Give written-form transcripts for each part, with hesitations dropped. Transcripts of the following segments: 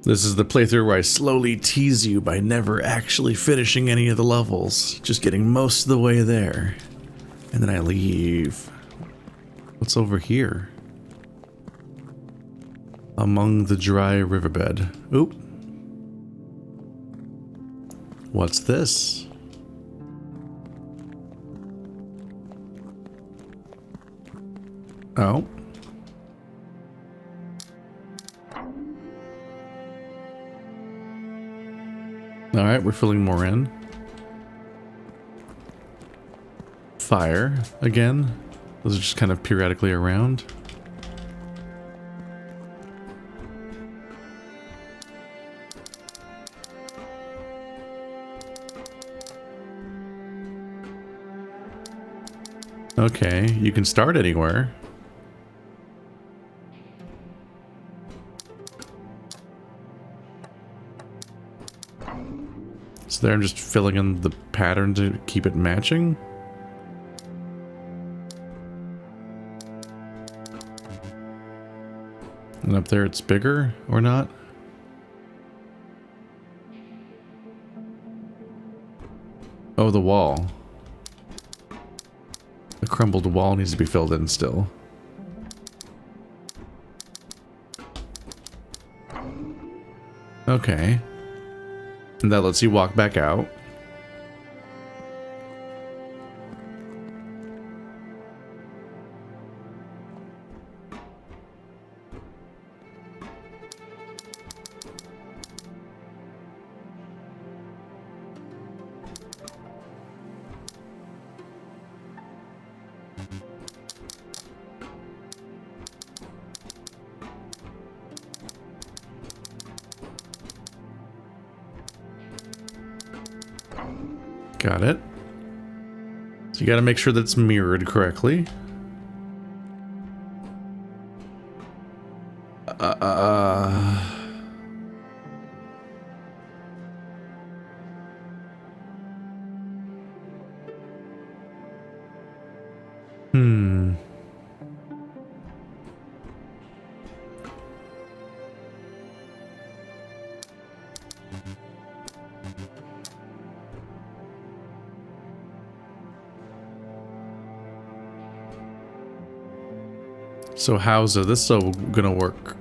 This is the playthrough where I slowly tease you by never actually finishing any of the levels, just getting most of the way there. And then I leave. What's over here? Among the dry riverbed. Oop. What's this? Oh. Alright, we're filling more in. Fire, again. Those are just kind of periodically around. Okay, you can start anywhere. So there I'm just filling in the pattern to keep it matching. And up there it's bigger or not? Oh, the wall. The crumbled wall needs to be filled in still. Okay. And that lets you walk back out. Got it. So you gotta make sure that's mirrored correctly. So how's this so gonna work?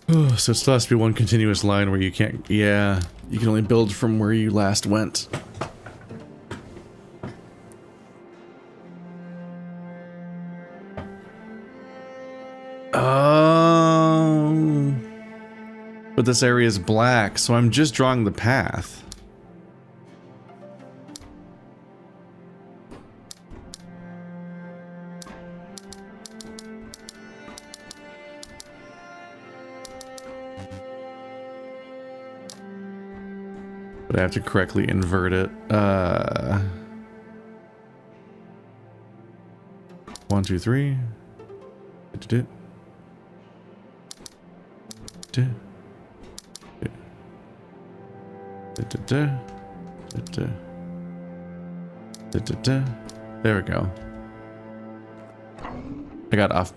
Oh, so it still has to be one continuous line where you can't, yeah, you can only build from where you last went. But this area is black, so I'm just drawing the path. But I have to correctly invert it. 1, 2, 3. There we go. I got off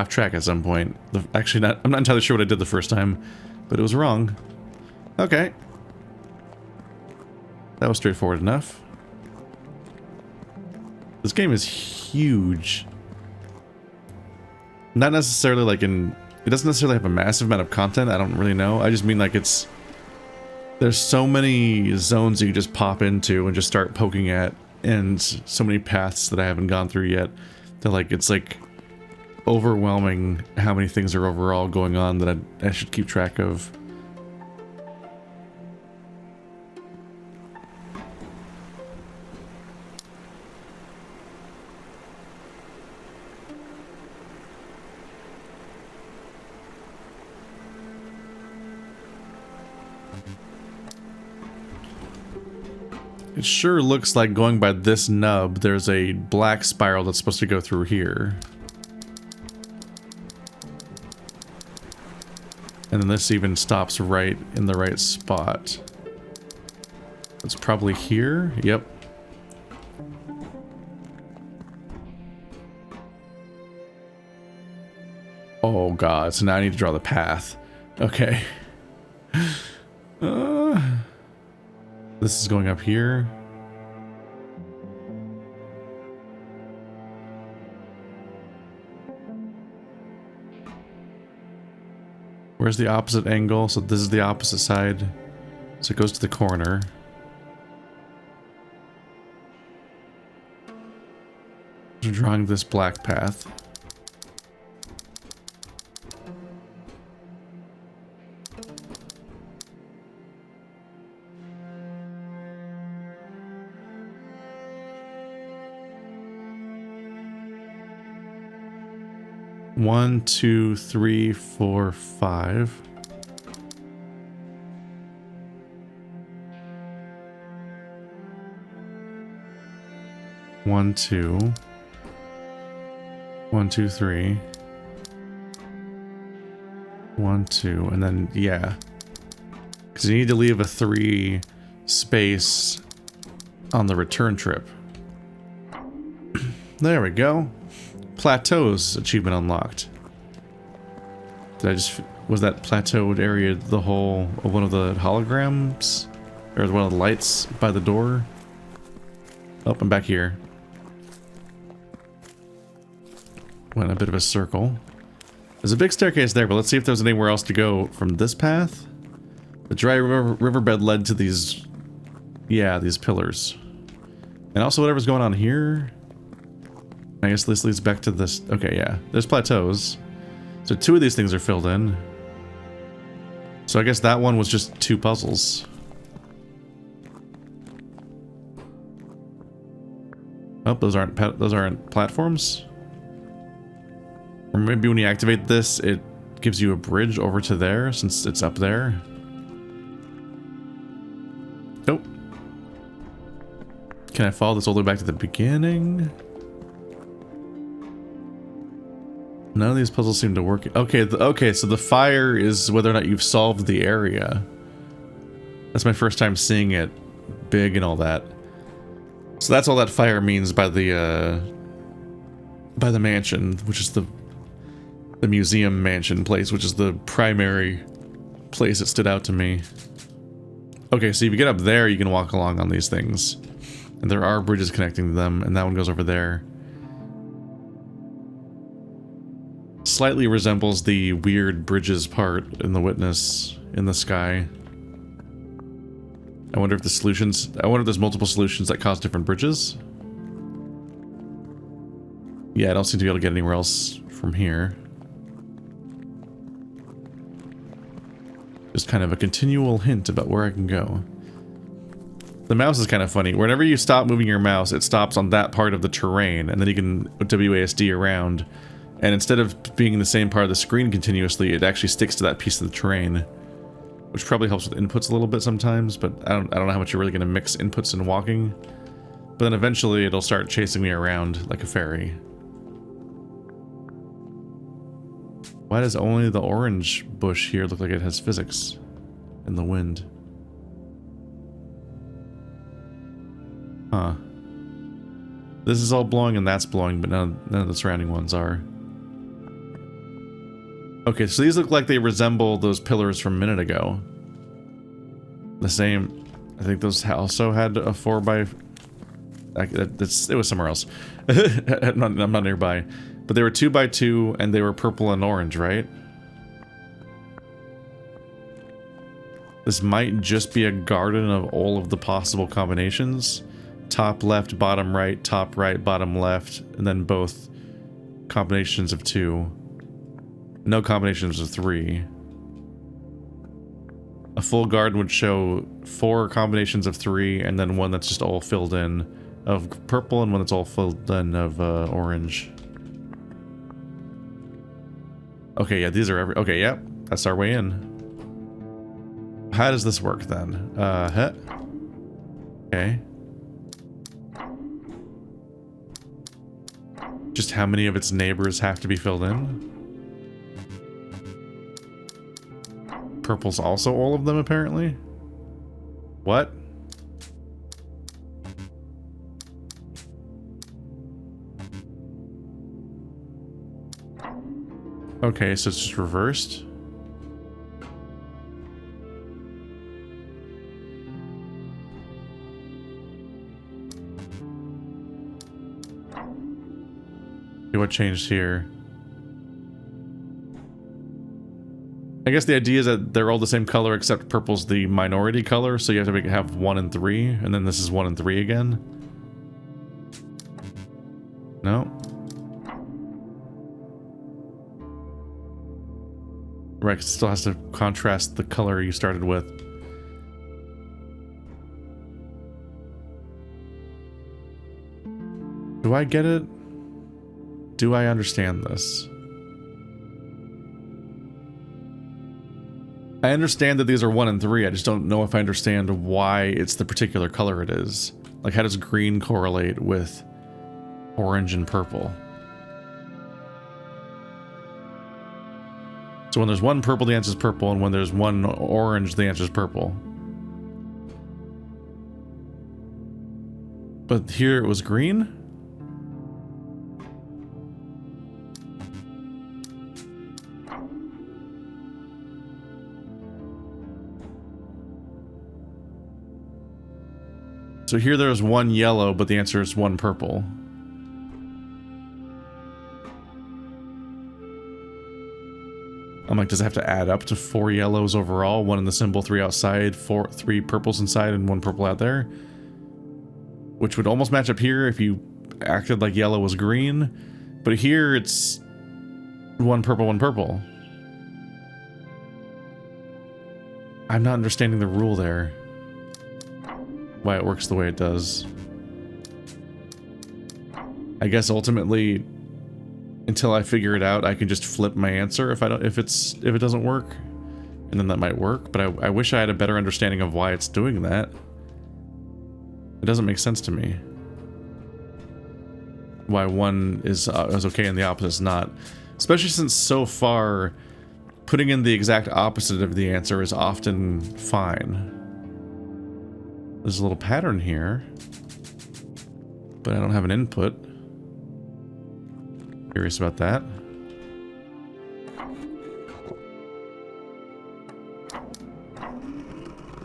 track at some point. Actually, I'm not entirely sure what I did the first time, but it was wrong. Okay. That was straightforward enough. This game is huge. Not necessarily like in... It doesn't necessarily have a massive amount of content. I don't really know. I just mean like it's... There's so many zones you can just pop into and just start poking at, and so many paths that I haven't gone through yet. That like it's like overwhelming how many things are overall going on that I should keep track of. It sure looks like going by this nub, there's a black spiral that's supposed to go through here. And then this even stops right in the right spot. It's probably here. Yep. Oh god, so now I need to draw the path. Okay. This is going up here. Where's the opposite angle? So this is the opposite side. So it goes to the corner. I'm drawing this black path. One, two, three, four, five. One, two. One, two, three. One, two, and then, yeah. Because you need to leave a 3 space on the return trip. There we go. Plateaus achievement unlocked. Was that plateaued area the whole of one of the holograms? Or one of the lights by the door? Oh, I'm back here. Went a bit of a circle. There's a big staircase there, but let's see if there's anywhere else to go from this path. The dry riverbed led to these... yeah, these pillars. And also whatever's going on here... I guess this leads back to this... okay, yeah. There's plateaus. So 2 of these things are filled in. So I guess that one was just 2 puzzles. Oh, those aren't platforms? Or maybe when you activate this, it gives you a bridge over to there, since it's up there. Nope. Can I follow this all the way back to the beginning? None of these puzzles seem to work. Okay, okay, so the fire is whether or not you've solved the area. That's my first time seeing it big and all that. So that's all that fire means by the mansion, which is the museum mansion place, which is the primary place that stood out to me. Okay, so if you get up there, you can walk along on these things. And there are bridges connecting to them, and that one goes over there. Slightly resembles the weird bridges part in the Witness in the sky. I wonder if there's multiple solutions that cause different bridges. Yeah, I don't seem to be able to get anywhere else from here. Just kind of a continual hint about where I can go. The mouse is kind of funny. Whenever you stop moving your mouse, it stops on that part of the terrain, and then you can WASD around. And instead of being in the same part of the screen continuously, it actually sticks to that piece of the terrain. Which probably helps with inputs a little bit sometimes, but I don't know how much you're really going to mix inputs and walking. But then eventually it'll start chasing me around like a fairy. Why does only the orange bush here look like it has physics in the wind? Huh. This is all blowing and that's blowing, but none of the surrounding ones are. Okay, so these look like they resemble those pillars from a minute ago. The same... I think those also had a 4x... it was somewhere else. I'm not nearby. But they were 2x2 and they were purple and orange, right? This might just be a garden of all of the possible combinations. Top left, bottom right, bottom left, and then both combinations of 2. No combinations of 3. A full garden would show 4 combinations of 3, and then one that's just all filled in of purple, and one that's all filled in of orange. Okay, yeah, these are okay, yep, that's our way in. How does this work then? Okay. Just how many of its neighbors have to be filled in? Purple's also all of them, apparently. What? Okay, so it's just reversed. Okay, what changed here? I guess the idea is that they're all the same color except purple's the minority color, so you have to have 1 and 3, and then this is 1 and 3 again. No? Right, 'cause it still has to contrast the color you started with. Do I get it? Do I understand this? I understand that these are 1 and 3, I just don't know if I understand why it's the particular color it is. Like, how does green correlate with orange and purple? So when there's 1 purple, the answer is purple, and when there's 1 orange, the answer is purple. But here it was green? So here there's 1 yellow, but the answer is 1 purple. I'm like, does it have to add up to 4 yellows overall? 1 in the symbol, 3 outside, 3 purples inside, and 1 purple out there? Which would almost match up here if you acted like yellow was green. But here it's 1 purple, 1 purple. I'm not understanding the rule there. Why it works the way it does. I guess ultimately, until I figure it out, I can just flip my answer if it doesn't work, and then that might work. But I wish I had a better understanding of why it's doing that. It doesn't make sense to me. Why 1 is okay and the opposite is not, especially since so far putting in the exact opposite of the answer is often fine. There's a little pattern here, but I don't have an input. Curious about that.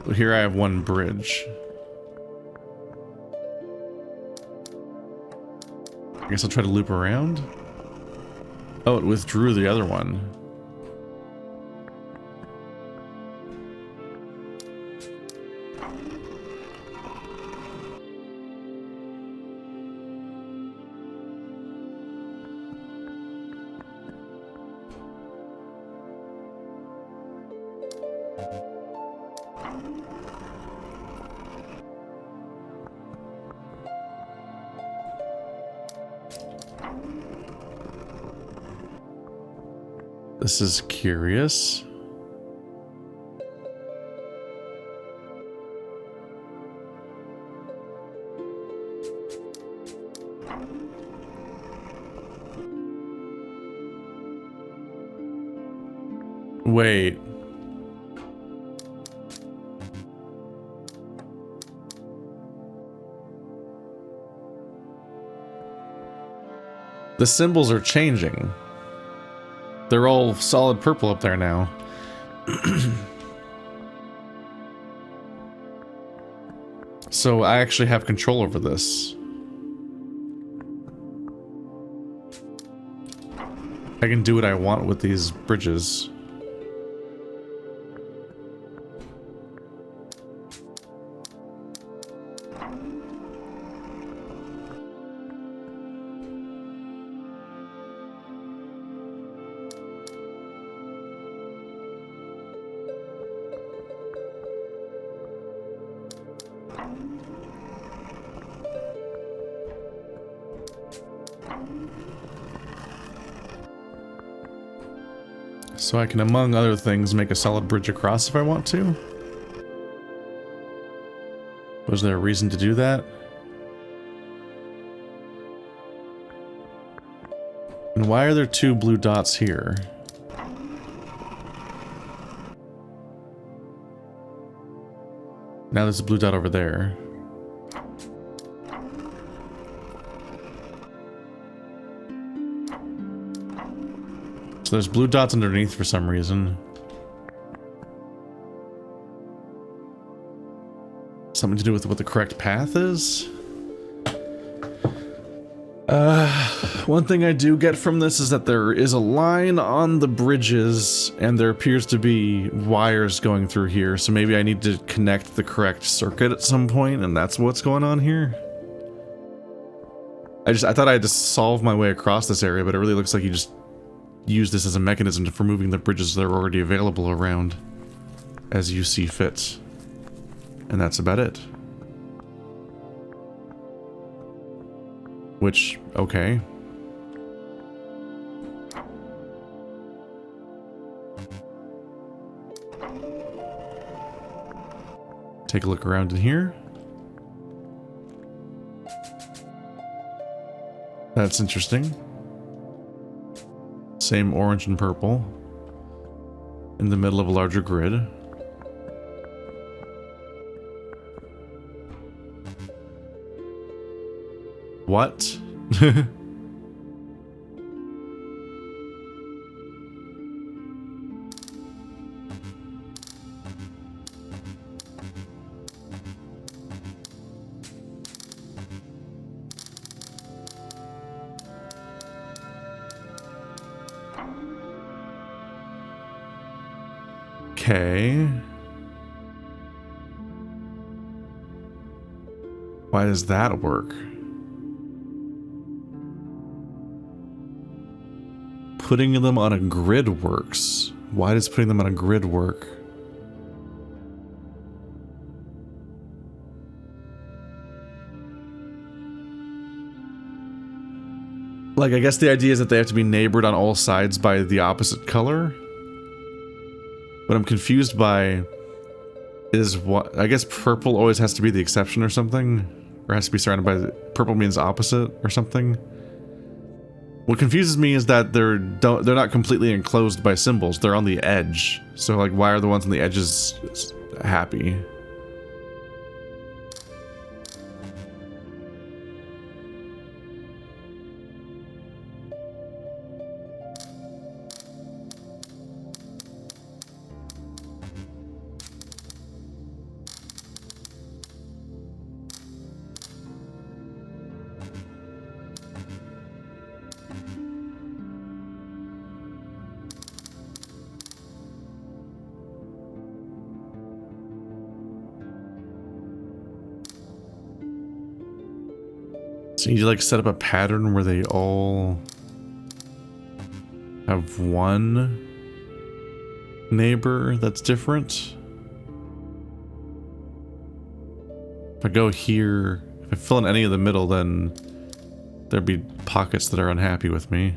But here I have 1 bridge. I guess I'll try to loop around. Oh, it withdrew the other one. This is curious. Wait. The symbols are changing. They're all solid purple up there now. So I actually have control over this. I can do what I want with these bridges. So I can, among other things, make a solid bridge across if I want to. Was there a reason to do that? And why are there 2 blue dots here? Now there's a blue dot over there. So there's blue dots underneath for some reason. Something to do with what the correct path is? One thing I do get from this is that there is a line on the bridges and there appears to be wires going through here, so maybe I need to connect the correct circuit at some point, and that's what's going on here. I thought I had to solve my way across this area, but it really looks like you just use this as a mechanism for moving the bridges that are already available around as you see fit. And that's about it. Which, okay. Take a look around in here. That's interesting. Same orange and purple in the middle of a larger grid. What? Okay. Why does that work? Putting them on a grid works. Why does putting them on a grid work? Like, I guess the idea is that they have to be neighbored on all sides by the opposite color. What I'm confused by is what, I guess purple always has to be the exception or something, or has to be surrounded by, purple means opposite or something. What confuses me is that they're not completely enclosed by symbols. They're on the edge. So like, why are the ones on the edges happy? So you like set up a pattern where they all have one neighbor that's different. If I go here, if I fill in any of the middle, then there'd be pockets that are unhappy with me.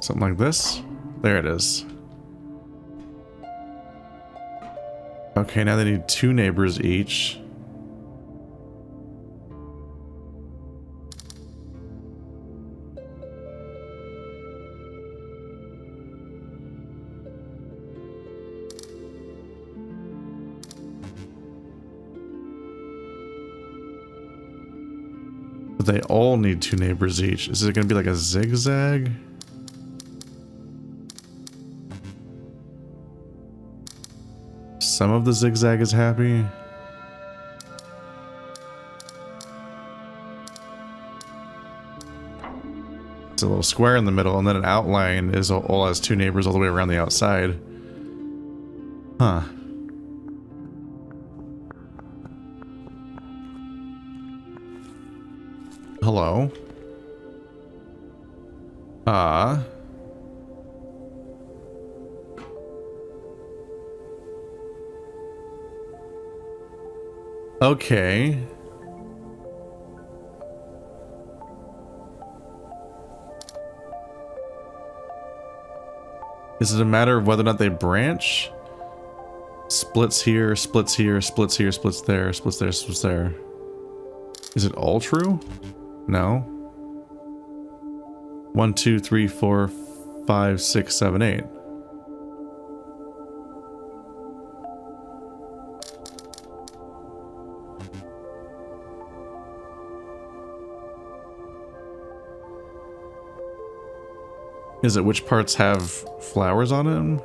Something like this. There it is. Okay, now they need 2 neighbors each. But they all need 2 neighbors each. Is it going to be like a zigzag? Some of the zigzag is happy. It's a little square in the middle, and then an outline is all has 2 neighbors all the way around the outside. Huh. Hello. Okay. Is it a matter of whether or not they branch? Splits here, splits here, splits here, splits there, splits there, splits there. Is it all true? No. 1, 2, 3, 4, 5, 6, 7, 8. Is it which parts have flowers on them?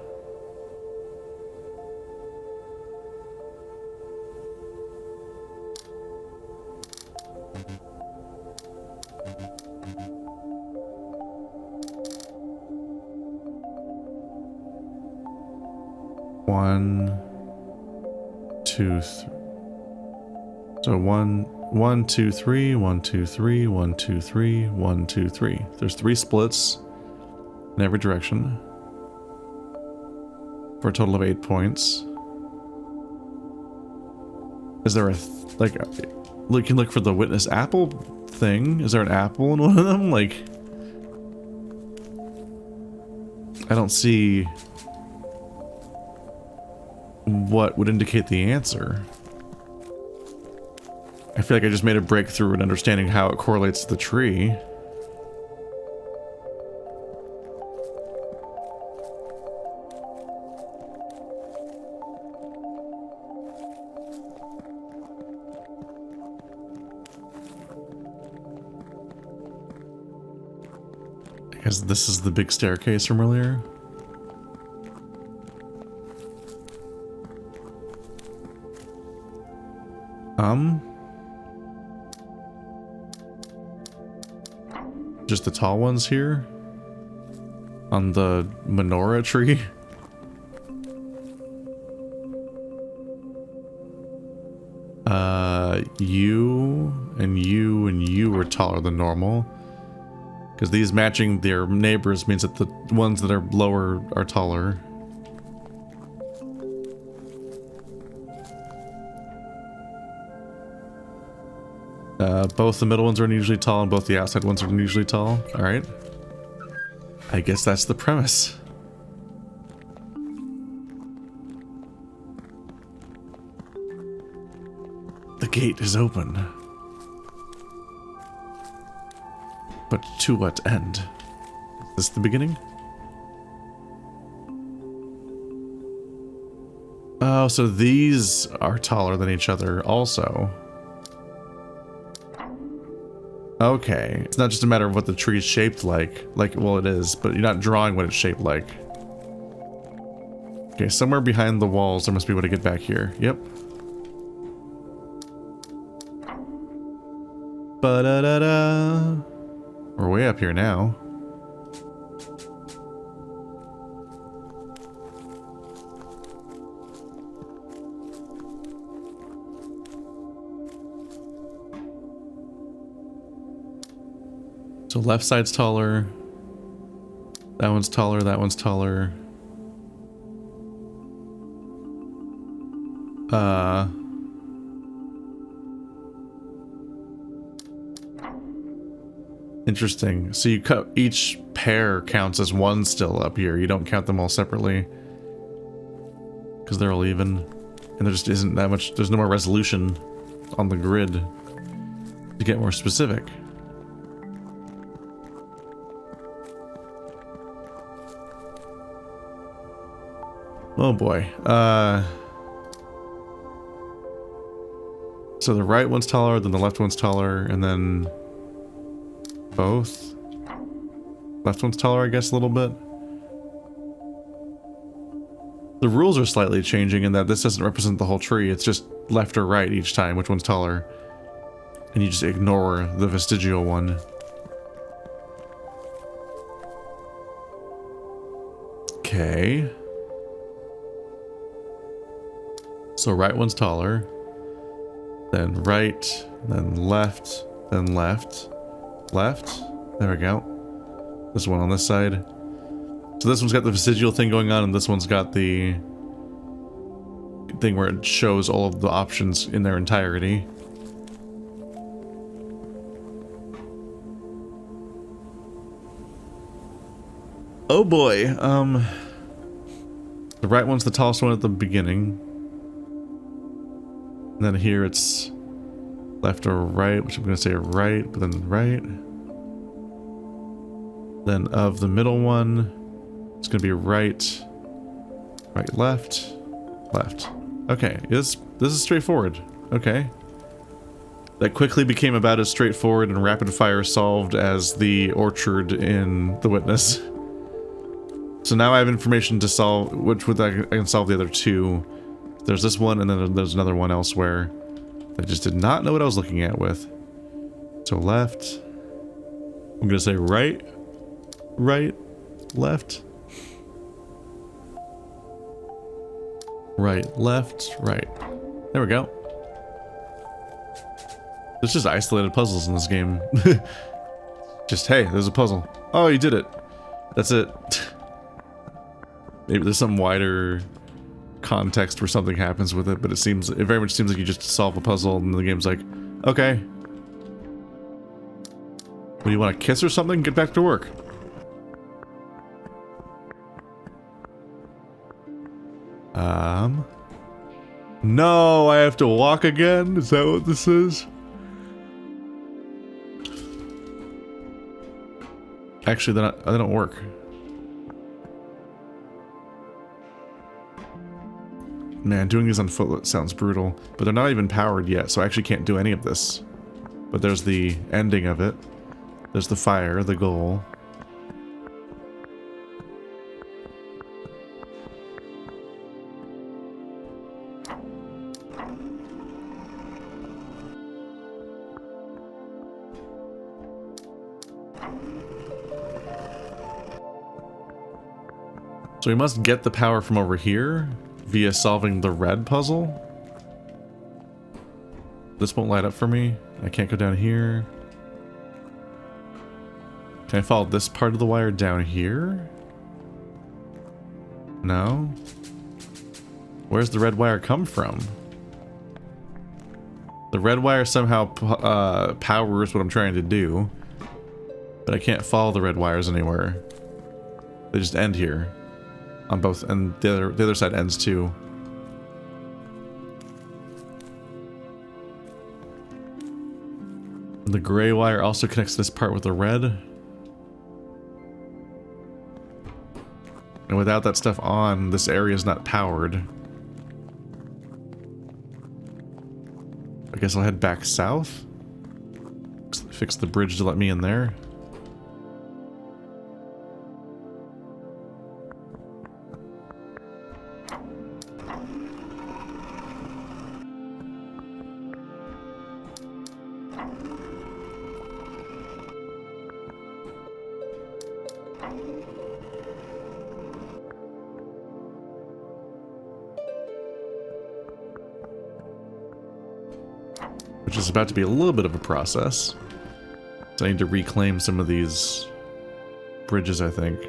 One, two, three. So one, two, three, 1, 2, 3, 1, 2, 3, 1, 2, 3. There's 3 splits in every direction for a total of 8 points. Is there a like you can look for the witness apple thing? Is there an apple in one of them? Like, I don't see what would indicate the answer. I feel like I just made a breakthrough in understanding how it correlates to the tree. I guess this is the big staircase from earlier. Just the tall ones here on the menorah tree. You and you are taller than normal. Because these matching their neighbors means that the ones that are lower are taller. Both the middle ones are unusually tall and both the outside ones are unusually tall. Alright. I guess that's the premise. The gate is open. But to what end? Is this the beginning? Oh, so these are taller than each other also. Okay, it's not just a matter of what the tree is shaped like, well it is, but you're not drawing what it's shaped like. Okay, somewhere behind the walls there must be a way to get back here. Yep. Ba-da-da-da. We're way up here now. So left side's taller. That one's taller, that one's taller. Interesting. So you cut each pair counts as one still up here. You don't count them all separately. Because they're all even. And there just isn't that much, there's no more resolution on the grid to get more specific. Oh boy. So the right one's taller, then the left one's taller, and then both. Left one's taller, I guess, a little bit. The rules are slightly changing in that this doesn't represent the whole tree. It's just left or right each time, which one's taller. And you just ignore the vestigial one. Okay. So right one's taller, then right, then left, then left, left. There we go. This one on this side. So this one's got the vestigial thing going on, and this one's got the thing where it shows all of the options in their entirety. Oh boy, The right one's the tallest one at the beginning. And then here it's left or right, which I'm going to say right, but then right. Then of the middle one, it's going to be right, right, left, left. Okay, this is straightforward. Okay. That quickly became about as straightforward and rapid fire solved as the orchard in The Witness. So now I have information to solve, which with I can solve the other two. There's this one, and then there's another one elsewhere. I just did not know what I was looking at with. So left. I'm gonna say right, right, left. Right, left, right. There we go. There's just isolated puzzles in this game. Just, hey, there's a puzzle. Oh, you did it. That's it. Maybe there's some wider context where something happens with it, but it very much seems like you just solve a puzzle and the game's like, okay. What, do you want to kiss or something? Get back to work. No, I have to walk again? Is that what this is? Actually, they don't work. Man, doing these on foot sounds brutal, but they're not even powered yet, so I actually can't do any of this. But there's the ending of it. There's the fire, the goal. So we must get the power from over here via solving the red puzzle. This won't light up for me. I can't go down here. Can I follow this part of the wire down here? No. Where's the red wire come from? The red wire somehow powers what I'm trying to do, but I can't follow the red wires anywhere. They just end here. On both, and the other side ends too. And the gray wire also connects this part with the red. And without that stuff on, this area is not powered. I guess I'll head back south. Fix the bridge to let me in there. Which is about to be a little bit of a process. So I need to reclaim some of these bridges, I think.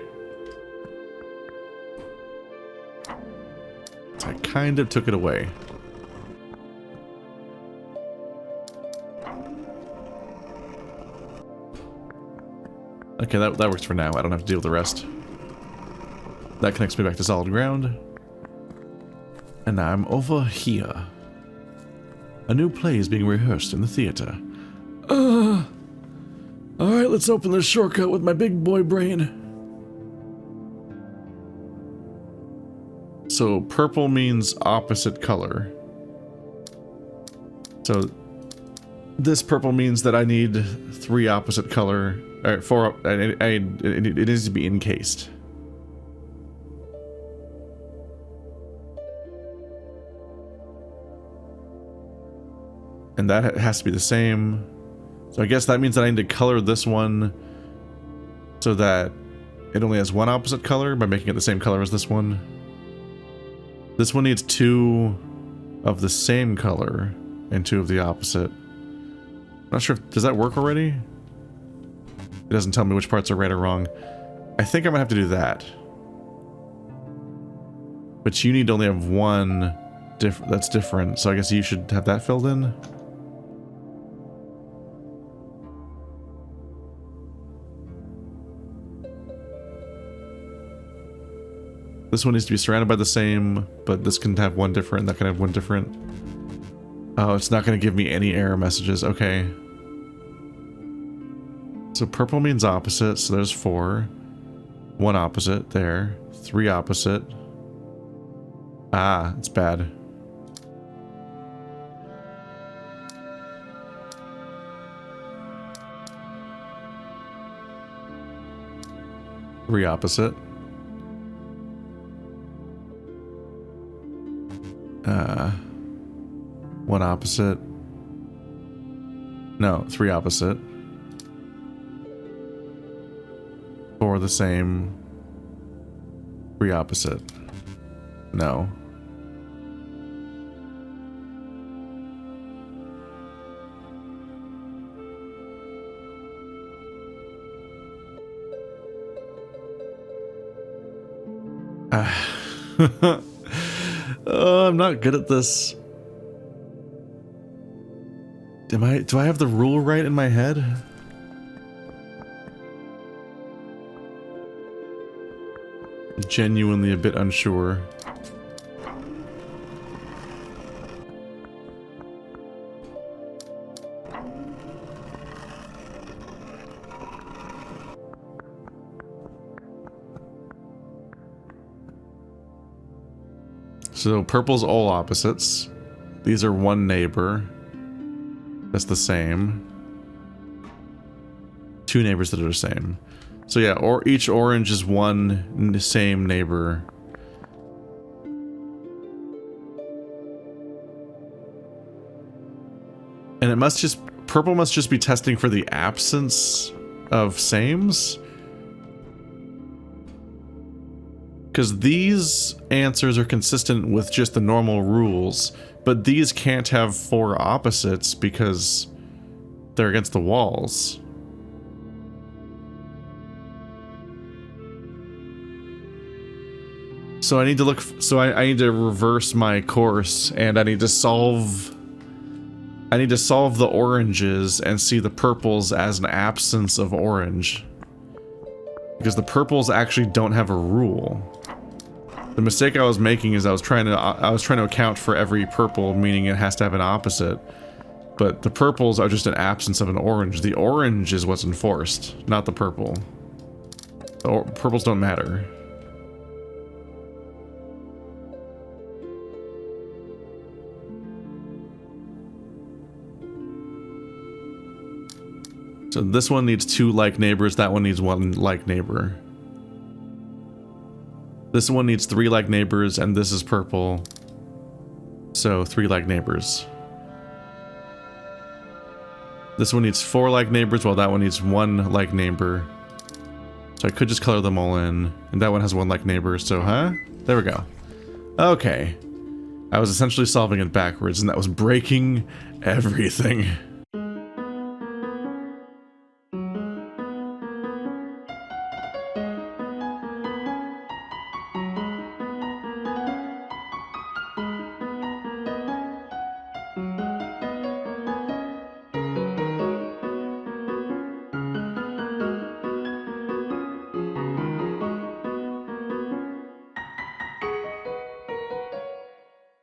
So I kind of took it away. Okay, that works for now. I don't have to deal with the rest. That connects me back to solid ground. And now I'm over here. A new play is being rehearsed in the theater. Alright, let's open this shortcut with my big boy brain. So purple means opposite color. So this purple means that I need 3 opposite color, or 4, it needs to be encased. And that has to be the same. So I guess that means that I need to color this one so that it only has 1 opposite color by making it the same color as this one. This one needs 2 of the same color and 2 of the opposite. I'm not sure does that work already? It doesn't tell me which parts are right or wrong. I think I'm gonna have to do that. But you need to only have 1 that's different, so I guess you should have that filled in. This one needs to be surrounded by the same, but this can have one different, that can have one different. Oh, it's not going to give me any error messages. Okay. So purple means opposite, so there's 4. 1 opposite there. 3 opposite. Ah, it's bad. Three opposite. 1 opposite. No, 3 opposite. 4 the same. 3 opposite. No. Oh, I'm not good at this. Do I have the rule right in my head? Genuinely a bit unsure. So purple's all opposites. These are one neighbor. That's the same. 2 neighbors that are the same. So yeah, or each orange is one same neighbor. And it must just, purple must just be testing for the absence of sames. Because these answers are consistent with just the normal rules, but these can't have 4 opposites because they're against the walls. So I need to look, I need to reverse my course, and I need to solve the oranges and see the purples as an absence of orange. Because the purples actually don't have a rule. The mistake I was making is I was trying to account for every purple, meaning it has to have an opposite. But the purples are just an absence of an orange. The orange is what's enforced, not the purple. The purples don't matter. So this one needs 2 like neighbors, that one needs 1 like neighbor. This one needs 3 like neighbors, and this is purple. So 3 like neighbors. This one needs 4 like neighbors, while that one needs 1 like neighbor. So I could just color them all in. And that one has 1 like neighbor, so huh? There we go. Okay. I was essentially solving it backwards, and that was breaking everything.